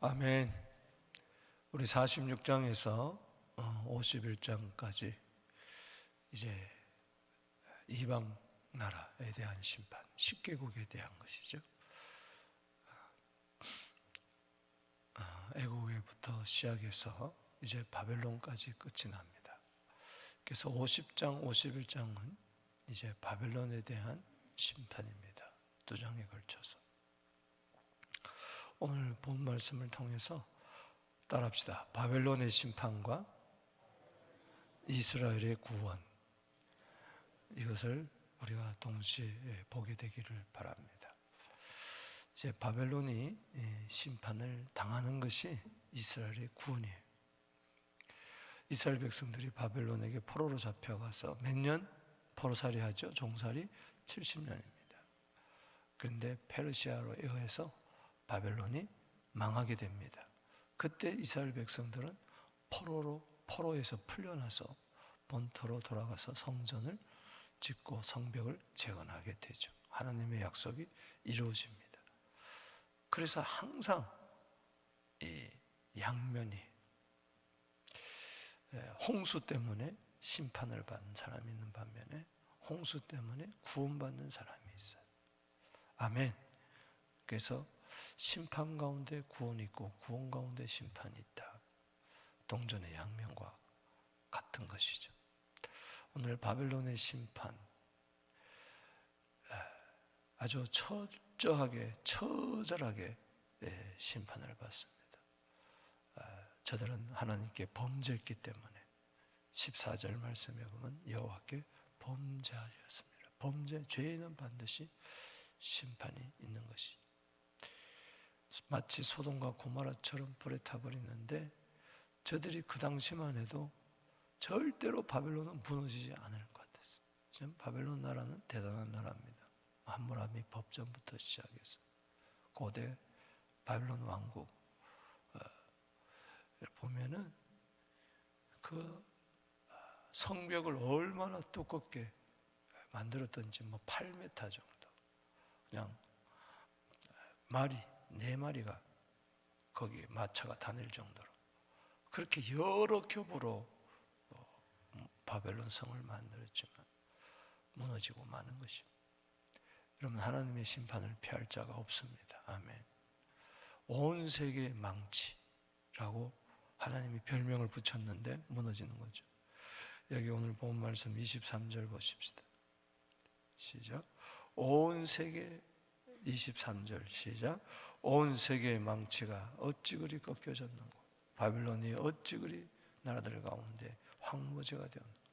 아멘. 우리 46장에서 51장까지 이제 이방 나라에 대한 심판, 10개국에 대한 것이죠. 애국에부터 시작해서 이제 바벨론까지 끝이 납니다. 그래서 50장, 51장은 이제 바벨론에 대한 심판입니다. 두 장에 걸쳐서. 오늘 본 말씀을 통해서 따라합시다. 바벨론의 심판과 이스라엘의 구원, 이것을 우리가 동시에 보게 되기를 바랍니다. 이제 바벨론이 심판을 당하는 것이 이스라엘의 구원이에요. 이스라엘 백성들이 바벨론에게 포로로 잡혀가서 몇 년 포로살이 하죠? 종살이 70년입니다. 그런데 페르시아로 의해서 바벨론이 망하게 됩니다. 그때 이스라엘 백성들은 포로에서 풀려나서 본토로 돌아가서 성전을 짓고 성벽을 재건하게 되죠. 하나님의 약속이 이루어집니다. 그래서 항상 이 양면이 홍수 때문에 심판을 받는 사람이 있는 반면에 홍수 때문에 구원받는 사람이 있어요. 아멘. 그래서 심판 가운데 구원이 있고 구원 가운데 심판이 있다. 동전의 양면과 같은 것이죠. 오늘 바벨론의 심판, 아주 처절하게 심판을 받습니다. 저들은 하나님께 범죄했기 때문에 14절 말씀에 보면 여호와께 범죄하였습니다. 죄는 반드시 심판이 있는 것이죠. 마치 소돔과 고모라처럼 불에 타버리는데 저들이 그 당시만 해도 절대로 바벨론은 무너지지 않을 것 같았어요. 지금 바벨론 나라는 대단한 나라입니다. 함무라비 법전부터 시작해서 고대 바벨론 왕국 보면은 그 성벽을 얼마나 두껍게 만들었던지 8m 정도, 그냥 말이 4마리가 거기 마차가 다닐 정도로 그렇게 여러 겹으로 바벨론 성을 만들었지만 무너지고 마는 것입니다. 여러분, 하나님의 심판을 피할 자가 없습니다. 아멘. 온 세계의 망치라고 하나님이 별명을 붙였는데 무너지는 거죠. 여기 오늘 본 말씀 23절 보십시다. 시작. 온 세계, 23절 시작. 온 세계의 망치가 어찌 그리 꺾여졌는고, 바빌론이 어찌 그리 나라들 가운데 황무지가 되었는고,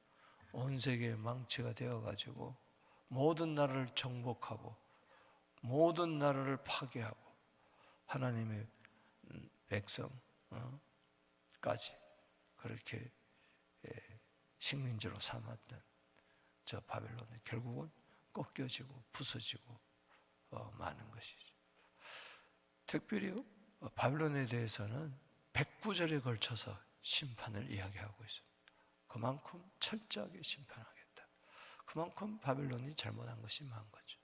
온 세계의 망치가 되어가지고 모든 나라를 정복하고 모든 나라를 파괴하고 하나님의 백성까지 그렇게 식민지로 삼았던 저 바벨론이 결국은 꺾여지고 부서지고 마는 것이죠. 특별히 바벨론에 대해서는 109절에 걸쳐서 심판을 이야기하고 있습니다. 그만큼 철저하게 심판하겠다. 그만큼 바벨론이 잘못한 것이 많은 거죠.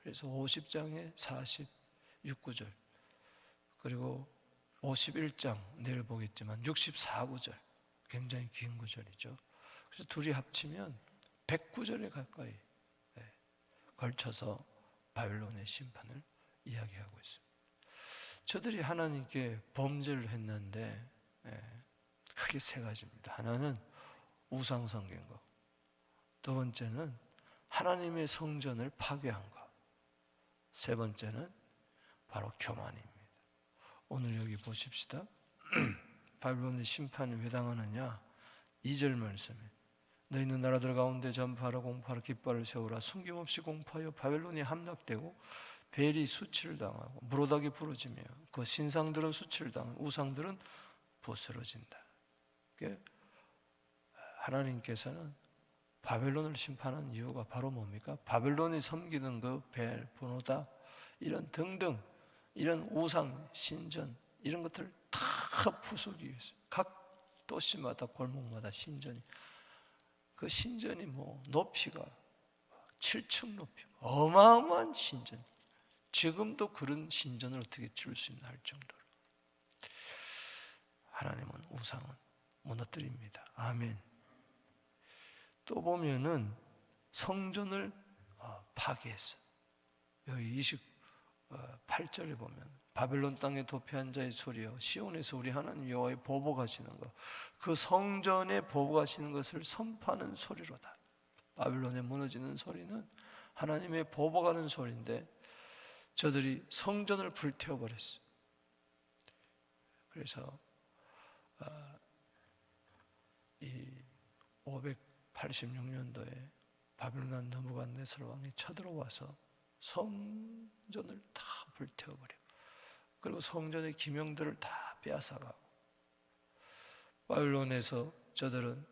그래서 50장에 46구절, 그리고 51장 내일 보겠지만 64구절, 굉장히 긴 구절이죠. 그래서 둘이 합치면 109절에 가까이 걸쳐서 바벨론의 심판을 이야기하고 있습니다. 저들이 하나님께 범죄를 했는데 크게 세 가지입니다. 하나는 우상 섬긴 것, 두 번째는 하나님의 성전을 파괴한 것, 세 번째는 바로 교만입니다. 오늘 여기 보십시다. 바벨론의 심판이 왜 당하느냐? 2절 말씀에 너희는 나라들 가운데 전파하라, 공파하라, 깃발을 세우라. 숨김없이 공파하여 바벨론이 함락되고 벨이 수치를 당하고 무로닥이 부러지며 그 신상들은 수치를 당하고 우상들은 부스러진다. 하나님께서는 바벨론을 심판한 이유가 바로 뭡니까? 바벨론이 섬기는 그 벨, 브로다, 이런 등등 이런 우상, 신전 이런 것들을 다 부수기 위해서 각 도시마다 골목마다 신전이, 그 신전이 높이가 7층 높이, 어마어마한 신전. 지금도 그런 신전을 어떻게 줄 수 있나 할 정도로 우상은 무너뜨립니다. 아멘. 또 보면은 성전을 파괴했어요. 여기 28절에 보면 바벨론 땅에 도피한 자의 소리여 시온에서 우리 하나님 여호와의 보복하시는 것, 그 성전에 보복하시는 것을 선포하는 소리로다. 바벨론에 무너지는 소리는 하나님의 보복하는 소리인데 저들이 성전을 불태워버렸어요. 그래서 이 586년도에 바벨론 느부갓네살 왕이 쳐들어와서 성전을 다 불태워버려. 그리고 성전의 기명들을 다 빼앗아가고, 바벨론에서 저들은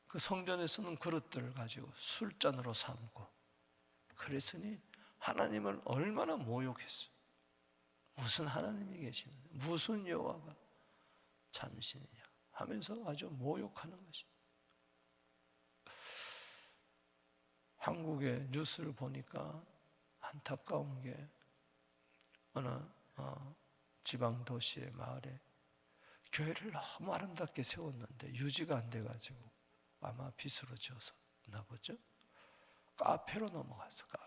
그 성전에 쓰는 그릇들을 가지고 술잔으로 삼고, 그랬으니 하나님을 얼마나 모욕했어. 무슨 하나님이 계시느냐, 무슨 여호와가 참신이냐 하면서 아주 모욕하는 것입니다. 한국의 뉴스를 보니까 안타까운 게 어느 지방 도시의 마을에 교회를 너무 아름답게 세웠는데 유지가 안 돼가지고 아마 빚으로 지었나 보죠. 카페로 넘어갔어. 카페.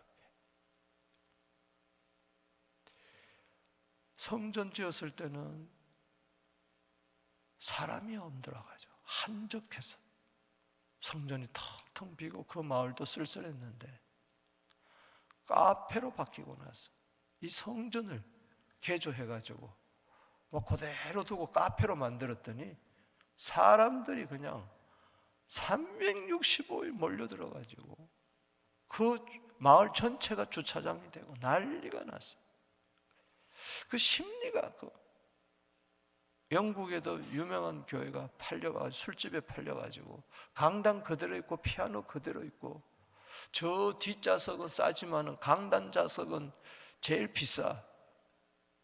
성전 지었을 때는 사람이 없더라가지고 한적해서 성전이 텅텅 비고 그 마을도 쓸쓸했는데, 카페로 바뀌고 나서 이 성전을 개조해가지고 뭐 그대로 두고 카페로 만들었더니 사람들이 그냥 365일 몰려들어가지고 그 마을 전체가 주차장이 되고 난리가 났어요. 그 심리가 영국에도 유명한 교회가 팔려가지고 술집에 팔려가지고 강당 그대로 있고 피아노 그대로 있고, 저 뒷좌석은 싸지만은 강단 좌석은 제일 비싸.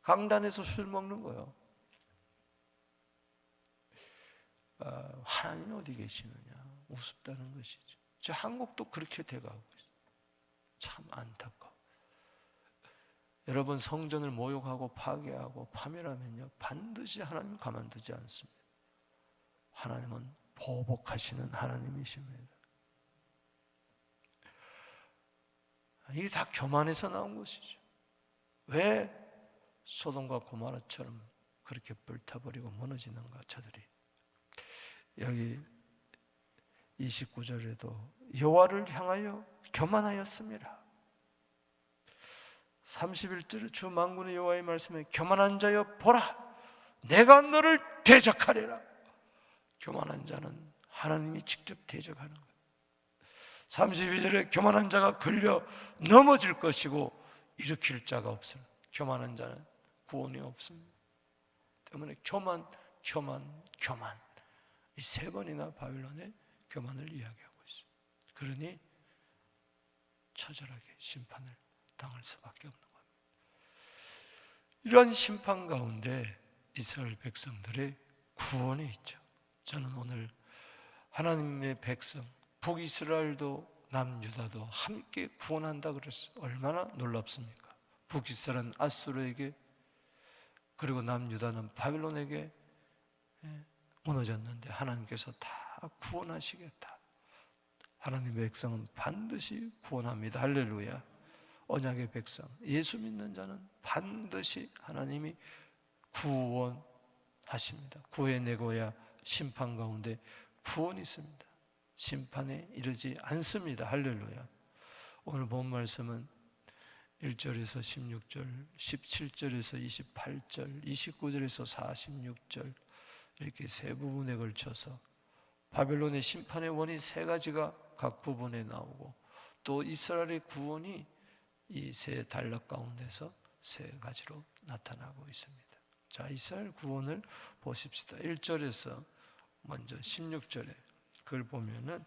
강단에서 술 먹는 거예요. 하나님이 어디 계시느냐, 우습다는 것이죠. 저 한국도 그렇게 돼가고 있어요. 참 안타까워. 여러분, 성전을 모욕하고 파괴하고 파멸하면요 반드시 하나님 가만두지 않습니다. 하나님은 보복하시는 하나님이십니다. 이게 다 교만에서 나온 것이죠. 왜 소돔과 고모라처럼 그렇게 불타버리고 무너지는가? 저들이 여기 29절에도 여호와를 향하여 교만하였습니다. 31절에 주 만군의 여호와의 말씀에 교만한 자여 보라, 내가 너를 대적하리라. 교만한 자는 하나님이 직접 대적하는 거예요. 32절에 교만한 자가 걸려 넘어질 것이고 일으킬 자가 없어요. 교만한 자는 구원이 없습니다. 때문에 교만 이 세 번이나 바벨론의 교만을 이야기하고 있어요. 그러니 처절하게 심판을 당할 수밖에 없는 겁니다. 이러한 심판 가운데 이스라엘 백성들의 구원이 있죠. 저는 오늘 하나님의 백성 북이스라엘도 남유다도 함께 구원한다 그랬어요. 얼마나 놀랍습니까? 북이스라엘은 아수르에게, 그리고 남유다는 바벨론에게 무너졌는데 하나님께서 다 구원하시겠다. 하나님의 백성은 반드시 구원합니다. 할렐루야. 언약의 백성, 예수 믿는 자는 반드시 하나님이 구원하십니다. 구해내고야 심판 가운데 구원이 있습니다. 심판에 이르지 않습니다. 할렐루야. 오늘 본 말씀은 1절에서 16절, 17절에서 28절, 29절에서 46절 이렇게 세 부분에 걸쳐서 바벨론의 심판의 원인 세 가지가 각 부분에 나오고, 또 이스라엘의 구원이 이 세 단락 가운데서 세 가지로 나타나고 있습니다. 자, 이스라엘 구원을 보십시다. 1절에서 먼저 16절에 그걸 보면은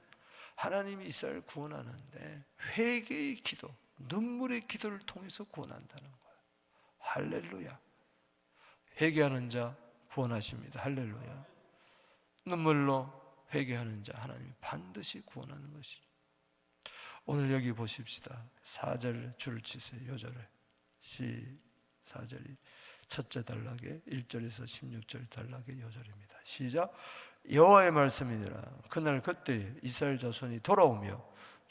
하나님이 이스라엘 구원하는데 회개의 기도, 눈물의 기도를 통해서 구원한다는 거예요. 할렐루야. 회개하는 자 구원하십니다. 할렐루야. 눈물로 회개하는 자 하나님이 반드시 구원하는 것이죠. 오늘 여기 보십시다. 4절 줄을 치세요. 요절을 4절이 첫째 단락의 1절에서 16절 단락의 요절입니다. 시작. 여호와의 말씀이니라. 그날 그때 이스라엘 자손이 돌아오며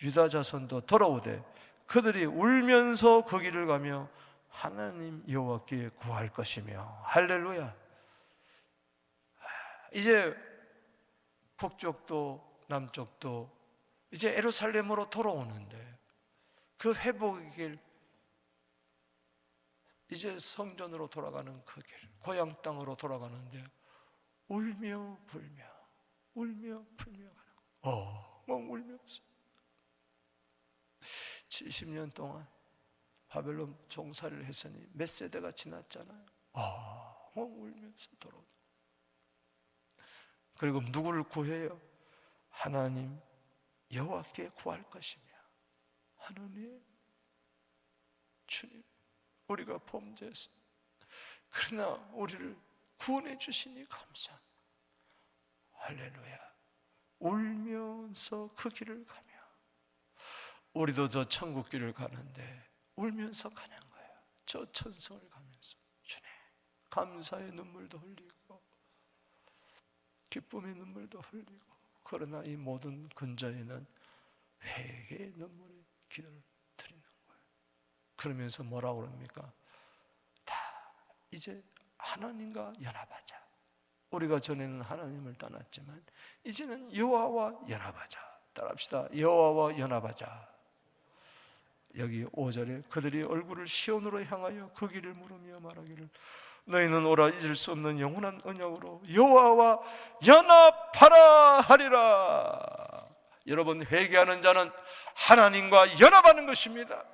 유다 자손도 돌아오되 그들이 울면서 그 길을 가며 하나님 여호와께 구할 것이며. 할렐루야. 이제 북쪽도 남쪽도 이제 예루살렘으로 돌아오는데 그 회복의 길, 이제 성전으로 돌아가는 그 길, 고향 땅으로 돌아가는데 울며 불며 가는 엉 울면서 70년 동안 바벨론 종살이를 했으니 몇 세대가 지났잖아요. 엉 울면서 돌아오고, 그리고 누구를 구해요? 하나님 여호와께 구할 것이며. 하나님, 주님, 우리가 범죄했어. 그러나 우리를 구원해 주시니 감사합니다. 할렐루야. 울면서 그 길을 가며, 우리도 저 천국 길을 가는데 울면서 가는 거예요. 저 천성을 가면서 주님 감사의 눈물도 흘리고 기쁨의 눈물도 흘리고, 그러나 이 모든 근저에는 회개의 눈물의 기도를 드리는 거예요. 그러면서 뭐라고 그럽니까? 다 이제 하나님과 연합하자. 우리가 전에는 하나님을 떠났지만 이제는 여호와와 연합하자. 따라합시다. 여호와와 연합하자. 여기 5절에 그들이 얼굴을 시온으로 향하여 그 길을 물으며 말하기를 너희는 오라 잊을 수 없는 영원한 언약으로 여호와와 연합하라 하리라. 여러분, 회개하는 자는 하나님과 연합하는 것입니다.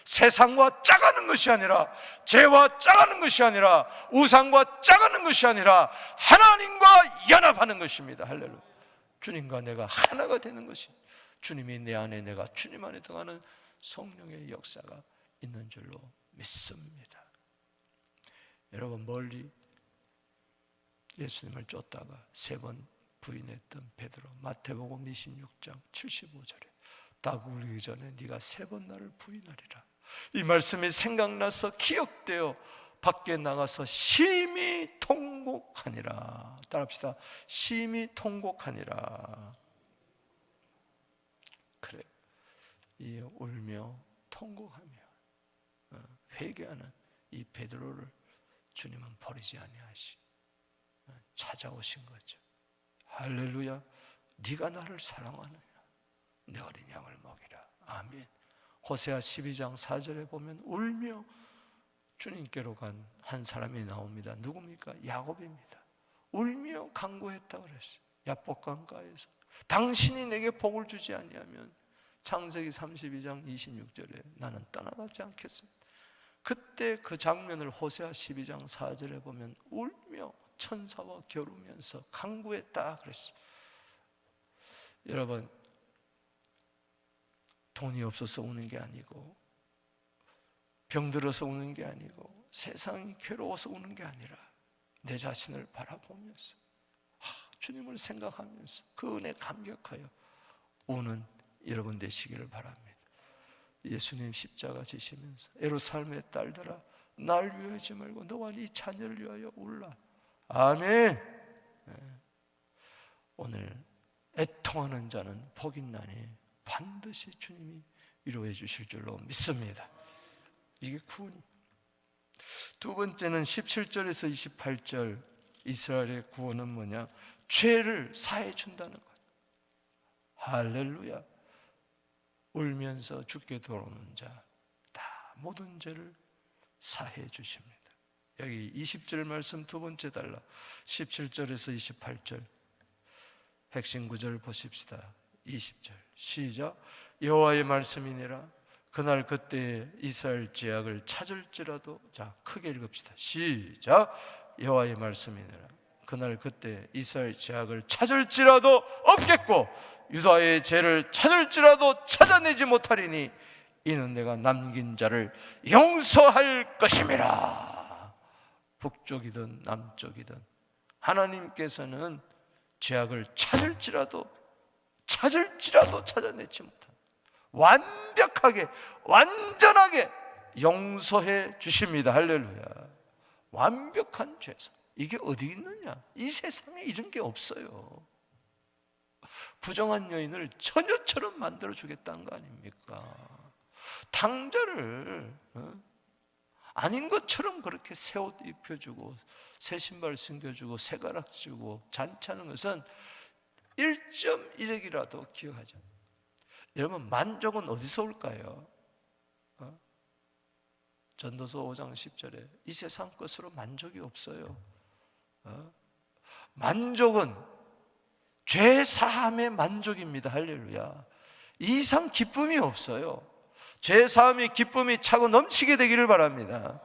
세상과 짜가는 것이 아니라, 죄와 짜가는 것이 아니라, 우상과 짜가는 것이 아니라 하나님과 연합하는 것입니다. 할렐루야. 주님과 내가 하나가 되는 것이, 주님이 내 안에, 내가 주님 안에 등하는 성령의 역사가 있는 줄로 믿습니다. 여러분, 멀리 예수님을 쫓다가 3번 부인했던 베드로, 마태복음 26장 75절에 딱 울기 전에 네가 3번 나를 부인하리라. 이 말씀이 생각나서 기억되어 밖에 나가서 심히 통곡하니라. 따라합시다. 심히 통곡하니라. 그래, 이 울며 통곡하며 회개하는 이 베드로를 주님은 버리지 아니하시 찾아오신 거죠. 할렐루야. 네가 나를 사랑하느냐? 내 어린 양을 먹이라. 아멘. 호세아 12장 4절에 보면 울며 주님께로 간 한 사람이 나옵니다. 누굽니까? 야곱입니다. 울며 간구했다고 그랬어요. 야복강가에서 당신이 내게 복을 주지 아니하면, 창세기 32장 26절에 나는 떠나가지 않겠습니다. 그때 그 장면을 호세아 12장 4절에 보면 울며 천사와 겨루면서 간구했다 그랬어요. 여러분, 돈이 없어서 우는 게 아니고, 병들어서 우는 게 아니고, 세상이 괴로워서 우는 게 아니라 내 자신을 바라보면서 주님을 생각하면서 그 은혜에 감격하여 우는 여러분 되시기를 바랍니다. 예수님 십자가 지시면서 예루살렘의 딸들아 날 위하지 말고 너와 네 자녀를 위하여 울라. 아멘. 오늘 애통하는 자는 복 있나니 반드시 주님이 위로해 주실 줄로 믿습니다. 이게 구원이. 두 번째는 17절에서 28절 이스라엘의 구원은 뭐냐? 죄를 사해 준다는 거예요. 할렐루야. 울면서 죽게 돌아오는 자 다 모든 죄를 사해 주십니다. 여기 20절 말씀 두 번째 달라 17절에서 28절 핵심 구절 보십시다. 20절 시작. 여호와의 말씀이니라. 그날 그때 이스라엘 지약을 찾을지라도, 자 크게 읽읍시다. 시작. 여호와의 말씀이니라. 그날 그때 이스라엘 지약을 찾을지라도 없겠고 유다의 죄를 찾을지라도 찾아내지 못하리니 이는 내가 남긴 자를 용서할 것임이라. 북쪽이든 남쪽이든 하나님께서는 죄악을 찾을지라도 찾아내지 못한, 완벽하게 완전하게 용서해 주십니다. 할렐루야. 완벽한 죄사. 이게 어디 있느냐? 이 세상에 이런 게 없어요. 부정한 여인을 처녀처럼 만들어 주겠다는 거 아닙니까? 탕자를 아닌 것처럼 그렇게 새 옷 입혀주고 새 신발 신겨주고 새 가락 주고 잔치하는 것은 1.1핵이라도 기억하자. 여러분, 만족은 어디서 올까요? 전도서 5장 10절에 이 세상 것으로 만족이 없어요. 만족은 죄 사함의 만족입니다. 할렐루야. 이 이상 기쁨이 없어요. 죄 사함의 기쁨이 차고 넘치게 되기를 바랍니다.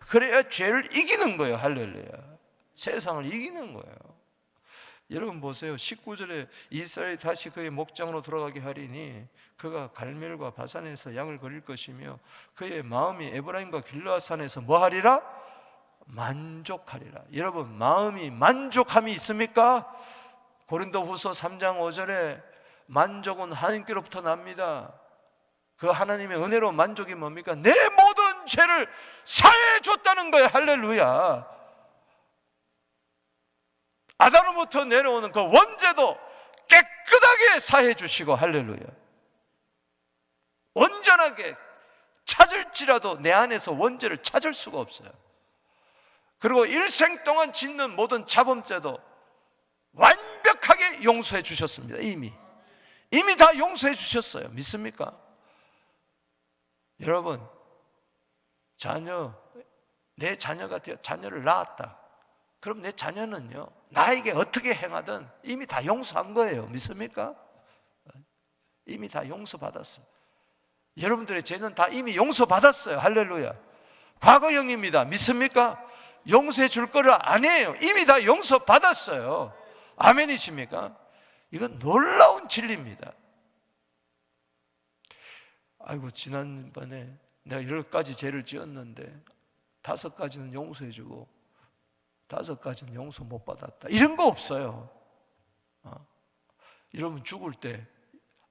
그래야 죄를 이기는 거예요. 할렐루야. 세상을 이기는 거예요. 여러분 보세요. 19절에 이스라엘이 다시 그의 목장으로 돌아가게 하리니 그가 갈멜과 바산에서 양을 거릴 것이며 그의 마음이 에브라임과 길르앗산에서 뭐 하리라? 만족하리라. 여러분, 마음이 만족함이 있습니까? 고린도후서 3장 5절에 만족은 하나님께로부터 납니다. 그 하나님의 은혜로 만족이 뭡니까? 내 모든 죄를 사해 줬다는 거예요. 할렐루야. 아담으로부터 내려오는 그 원죄도 깨끗하게 사해 주시고, 할렐루야. 온전하게 찾을지라도 내 안에서 원죄를 찾을 수가 없어요. 그리고 일생 동안 짓는 모든 자범죄도 완벽하게 용서해 주셨습니다. 이미 다 용서해 주셨어요. 믿습니까? 여러분, 내 자녀가 자녀를 낳았다. 그럼 내 자녀는요, 나에게 어떻게 행하든 이미 다 용서한 거예요. 믿습니까? 이미 다 용서받았어요. 여러분들의 죄는 다 이미 용서받았어요. 할렐루야. 과거형입니다. 믿습니까? 용서해 줄 거를 안 해요. 이미 다 용서받았어요. 아멘이십니까? 이건 놀라운 진리입니다. 아이고, 지난번에 내가 10가지 죄를 지었는데 5가지는 용서해 주고 5가지는 용서 못 받았다. 이런 거 없어요. 여러분, 죽을 때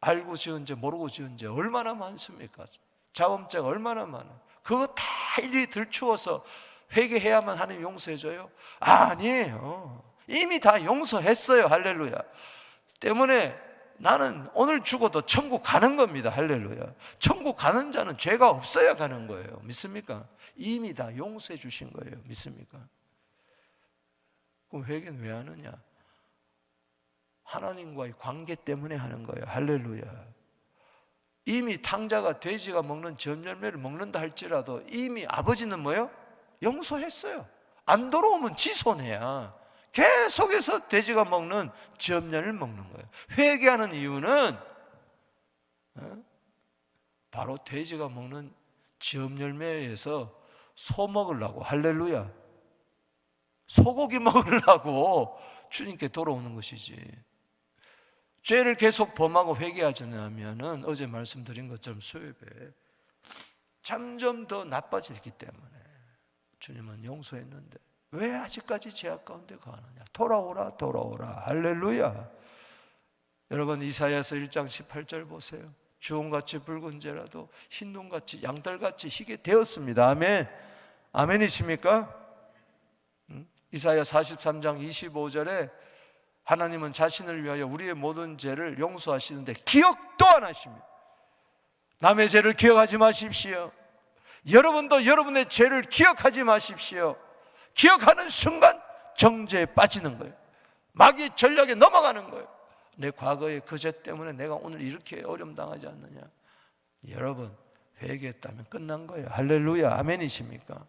알고 지은 죄 모르고 지은 죄 얼마나 많습니까? 자범죄가 얼마나 많아. 그거 다 일일이 들추어서 회개해야만 하나님 용서해줘요? 아니에요. 이미 다 용서했어요. 할렐루야. 때문에 나는 오늘 죽어도 천국 가는 겁니다. 할렐루야. 천국 가는 자는 죄가 없어야 가는 거예요. 믿습니까? 이미 다 용서해 주신 거예요. 믿습니까? 그럼 회개는 왜 하느냐? 하나님과의 관계 때문에 하는 거예요. 할렐루야. 이미 탕자가 돼지가 먹는 점열매를 먹는다 할지라도 이미 아버지는 뭐요? 용서했어요. 안 돌아오면 지 손해야. 계속해서 돼지가 먹는 지업열을 먹는 거예요. 회개하는 이유는 바로 돼지가 먹는 지업열매에서 소 먹으려고, 할렐루야, 소고기 먹으려고 주님께 돌아오는 것이지. 죄를 계속 범하고 회개하지 않으면 어제 말씀드린 것처럼 수요일에 점점 더 나빠지기 때문에 주님은 용서했는데 왜 아직까지 죄악 가운데 가느냐? 돌아오라, 돌아오라. 할렐루야. 여러분, 이사야서 1장 18절 보세요. 주홍같이 붉은 죄라도 흰눈같이 양털같이 희게 되었습니다. 아멘. 아멘이십니까? 이사야 43장 25절에 하나님은 자신을 위하여 우리의 모든 죄를 용서하시는데 기억도 안 하십니다. 남의 죄를 기억하지 마십시오. 여러분도 여러분의 죄를 기억하지 마십시오. 기억하는 순간 정죄에 빠지는 거예요. 마귀 전략에 넘어가는 거예요. 내 과거의 그 죄 때문에 내가 오늘 이렇게 어려움 당하지 않느냐. 여러분, 회개했다면 끝난 거예요. 할렐루야. 아멘이십니까?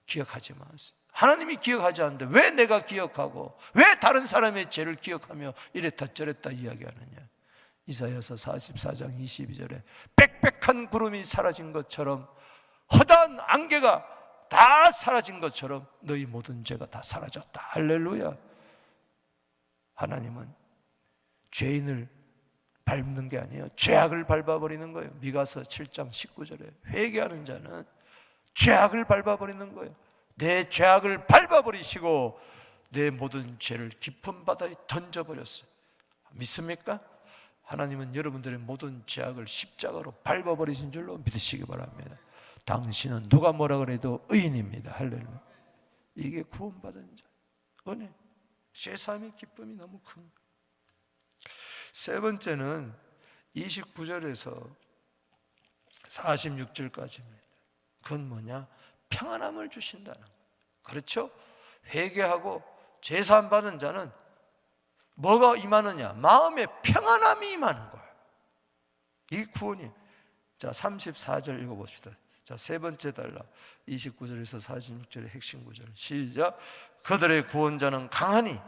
기억하지 마세요. 하나님이 기억하지 않는데 왜 내가 기억하고 왜 다른 사람의 죄를 기억하며 이랬다 저랬다 이야기하느냐. 이사야서 44장 22절에 빽빽한 구름이 사라진 것처럼, 허다한 안개가 다 사라진 것처럼 너희 모든 죄가 다 사라졌다. 할렐루야. 하나님은 죄인을 밟는 게 아니에요. 죄악을 밟아버리는 거예요. 미가서 7장 19절에 회개하는 자는 죄악을 밟아버리는 거예요. 내 죄악을 밟아버리시고 내 모든 죄를 깊은 바다에 던져버렸어요. 믿습니까? 하나님은 여러분들의 모든 죄악을 십자가로 밟아버리신 줄로 믿으시기 바랍니다. 당신은 누가 뭐라 그래도 의인입니다. 할렐루야. 이게 구원받은 자 은혜, 죄사함의 기쁨이 너무 큰 거예요. 세 번째는 29절에서 46절까지입니다. 그건 뭐냐? 평안함을 주신다는 거예요. 그렇죠? 회개하고 죄사함 받은 자는 뭐가 임하느냐? 마음에 평안함이 임하는 거예요. 이 구원이. 자, 34절 읽어봅시다. 자, 세 번째 달라 29절에서 46절의 핵심 구절 시작. 그들의 구원자는 강하니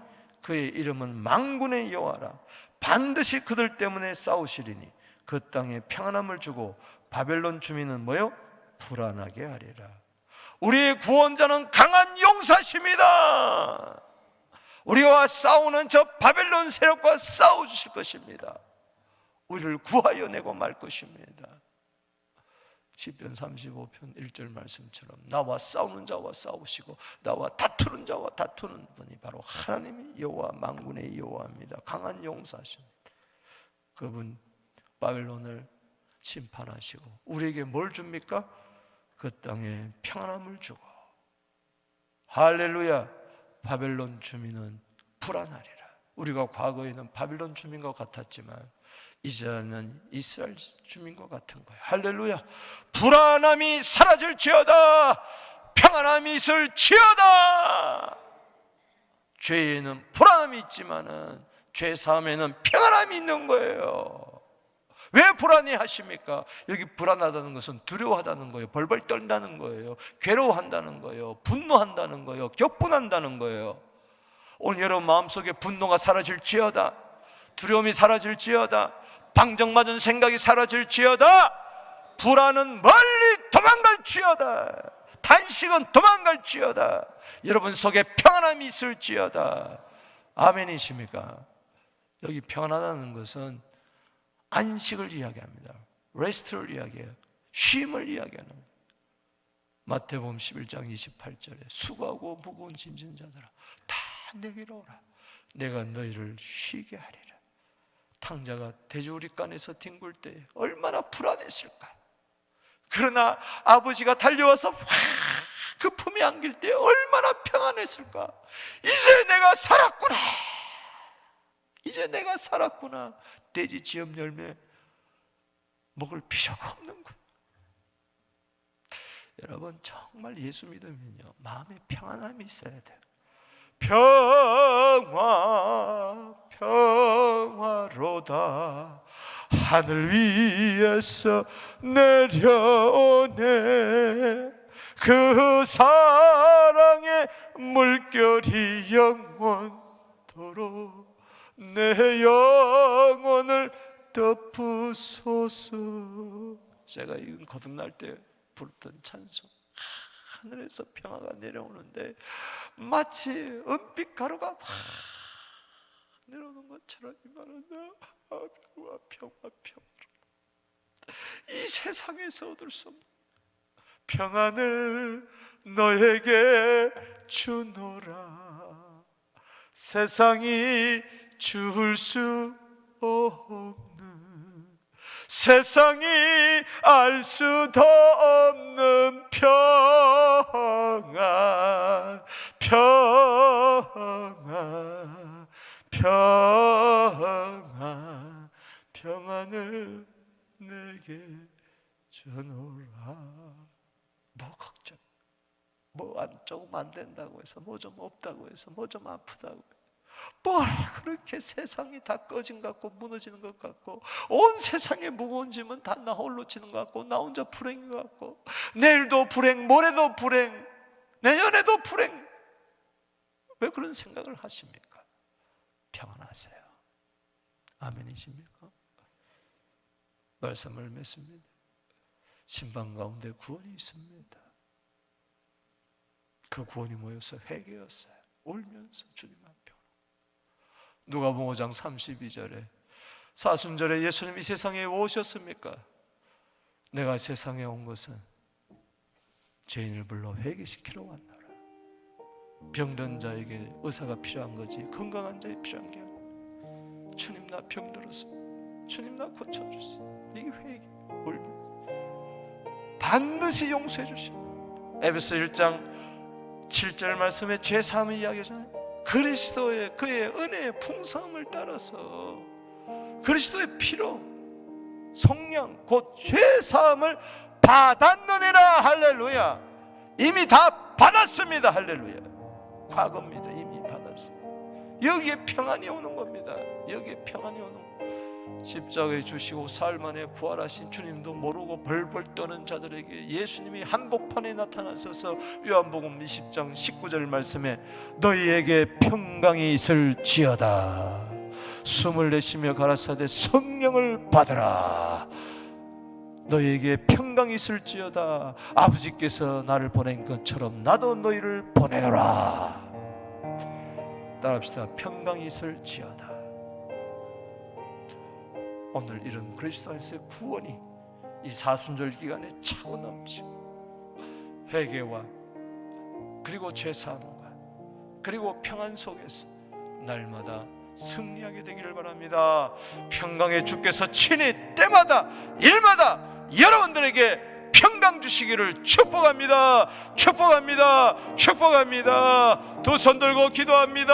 그의 이름은 만군의 여호와라. 반드시 그들 때문에 싸우시리니 그 땅에 평안함을 주고 바벨론 주민은 뭐요? 불안하게 하리라. 우리의 구원자는 강한 용사십니다. 우리와 싸우는 저 바벨론 세력과 싸워주실 것입니다. 우리를 구하여 내고 말 것입니다. 시편 35편 1절 말씀처럼 나와 싸우는 자와 싸우시고 나와 다투는 자와 다투는 분이 바로 하나님의 여호와 만군의 여호와입니다. 강한 용사십니다. 그분 바벨론을 심판하시고 우리에게 뭘 줍니까? 그 땅에 평안함을 주고 할렐루야. 바벨론 주민은 불안하리라. 우리가 과거에는 바벨론 주민과 같았지만 이제는 이스라엘 주민과 같은 거예요. 할렐루야. 불안함이 사라질지어다. 평안함이 있을지어다. 죄에는 불안함이 있지만은 죄 사함에는 평안함이 있는 거예요. 왜 불안해 하십니까? 여기 불안하다는 것은 두려워하다는 거예요. 벌벌 떨다는 거예요. 괴로워한다는 거예요. 분노한다는 거예요. 격분한다는 거예요. 오늘 여러분 마음속에 분노가 사라질지어다. 두려움이 사라질지어다. 방정맞은 생각이 사라질지어다. 불안은 멀리 도망갈지어다. 탄식은 도망갈지어다. 여러분 속에 평안함이 있을지어다. 아멘이십니까? 여기 평안하다는 것은 안식을 이야기합니다. 레스트를 이야기해요. 쉼을 이야기하는 거예요. 마태복음 11장 28절에 수고하고 무거운 짐진 자들아 다 내게로 오라. 내가 너희를 쉬게 하리라. 탕자가 돼지우리간에서 뒹굴 때 얼마나 불안했을까. 그러나 아버지가 달려와서 확 그 품에 안길 때 얼마나 평안했을까. 이제 내가 살았구나. 이제 내가 살았구나. 돼지 지엄 열매 먹을 필요가 없는 거예요. 여러분 정말 예수 믿으면요 마음에 평안함이 있어야 돼요. 평화로다. 하늘 위에서 내려오네. 그 사랑의 물결이 영원토록 내 영혼을 덮으소서. 제가 이건 거듭날 때 부르던 찬송. 하늘에서 평화가 내려오는데 마치 은빛 가루가 막 내려오는 것처럼 임하는데 평화. 이 세상에서 얻을 수 없는 평안을 너에게 주노라. 세상이 줄 수 없는, 세상이 알 수도 없는 평안. 평안을 내게 주노라. 뭐 걱정, 조금 안 된다고 해서, 뭐 좀 없다고 해서, 뭐 좀 아프다고 해서, 뭘 그렇게 세상이 다 꺼진 것 같고 무너지는 것 같고 온 세상에 무거운 짐은 다 나 홀로 지는 것 같고 나 혼자 불행인 것 같고 내일도 불행, 모레도 불행, 내년에도 불행. 왜 그런 생각을 하십니까? 평안하세요. 아멘이십니까? 말씀을 맺습니다. 신방 가운데 구원이 있습니다. 그 구원이 뭐였어요? 회개였어요. 울면서 주님 앞에. 누가복음 5장 32절에 사순절에 예수님이 세상에 오셨습니까? 내가 세상에 온 것은 죄인을 불러 회개시키러 왔노라. 병든 자에게 의사가 필요한 거지 건강한 자에 필요한 게 아니야. 주님 나 병들었습니다. 주님 나 고쳐주세요. 이게 회개, 울면 반드시 용서해 주시고 에베소 1장 7절 말씀에 죄사함을 이야기하잖아요. 그리스도의 그의 은혜의 풍성함을 따라서 그리스도의 피로 성령 곧 죄사함을 받았느니라. 할렐루야. 이미 다 받았습니다. 할렐루야. 과거입니다. 이미 받았습니다. 여기에 평안이 오는 겁니다. 여기에 평안이 오는 겁니다. 십자가에 주시고 사흘 만에 부활하신 주님도 모르고 벌벌 떠는 자들에게 예수님이 한복판에 나타나셔서 요한복음 20장 19절 말씀에 너희에게 평강이 있을지어다 숨을 내쉬며 가라사대 성령을 받으라. 너희에게 평강이 있을지어다. 아버지께서 나를 보낸 것처럼 나도 너희를 보내노라. 따라합시다. 평강이 있을지어다. 오늘 이런 그리스도 안에서의 구원이 이 사순절 기간에 차고 넘치고 회개와 그리고 죄사함과 그리고 평안 속에서 날마다 승리하게 되기를 바랍니다. 평강의 주께서 친히 때마다 일마다 여러분들에게 평강 주시기를 축복합니다. 축복합니다. 축복합니다. 두 손 들고 기도합니다.